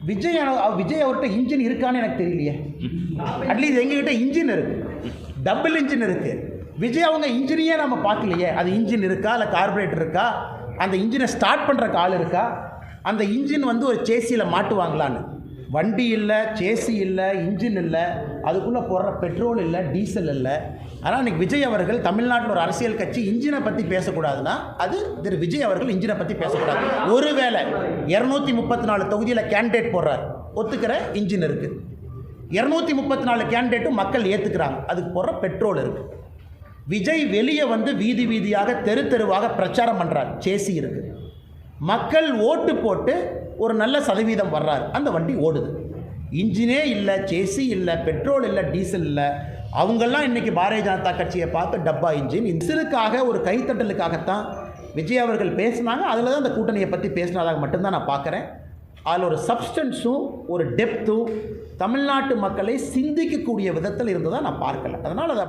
விஜய் அவர்கிட்ட இன்ஜின் இருக்கான்னு எனக்கு தெரியலையே. அட்லீஸ்ட் எங்ககிட்ட இன்ஜின் இருக்குது, டபுள் இன்ஜின் இருக்குது. விஜய் அவங்க இன்ஜினையே நம்ம பார்க்கலையே. அது இன்ஜின் இருக்கா, இல்லை கார்பரேட்டர் இருக்கா, அந்த இன்ஜினை ஸ்டார்ட் பண்ணுறக்கு ஆள் இருக்கா, அந்த இன்ஜின் வந்து ஒரு சேசியில் மாட்டுவாங்களான்னு. வண்டி இல்லை, சேசி இல்லை, இன்ஜின் இல்லை, அதுக்குள்ளே போடுற பெட்ரோல் இல்லை, டீசல் இல்லை. ஆனால் இன்றைக்கி விஜய் அவர்கள் தமிழ்நாட்டில் ஒரு அரசியல் கட்சி இன்ஜினை பற்றி பேசக்கூடாதுன்னா அது திரு விஜய் அவர்கள் இன்ஜினை பற்றி பேசக்கூடாது. ஒருவேளை 234 தொகுதியில் கேண்டிடேட் போடுறார், ஒத்துக்கிற இன்ஜின் இருக்குது. 234 கேண்டிடேட்டும் மக்கள் ஏற்றுக்கிறாங்க, அதுக்கு போடுற பெட்ரோல் இருக்குது. விஜய் வெளியே வந்து வீதி வீதியாக தெரு தெருவாக பிரச்சாரம் பண்ணுறார், சேசி இருக்குது. மக்கள் ஓட்டு போட்டு ஒரு நல்ல சதவீதம் வர்றாரு, அந்த வண்டி ஓடுது. இன்ஜினே இல்லை, சேசி இல்லை, பெட்ரோல் இல்லை, டீசல் இல்லை. அவங்கெல்லாம் இன்றைக்கி பாரதிய ஜனதா கட்சியை பார்த்து டப்பா இன்ஜின். இன்சிலுக்காக ஒரு கைத்தட்டலுக்காகத்தான் விஜய் அவர்கள் பேசினாங்க. அதில் தான் அந்த கூட்டணியை பற்றி பேசினதாக மட்டும்தான் நான் பார்க்குறேன். அதில் ஒரு சப்ஸ்டன்ஸும் ஒரு டெப்த்தும் தமிழ்நாட்டு மக்களை சிந்திக்கக்கூடிய விதத்தில் இருந்ததாக நான் பார்க்கல. அதனால் அதை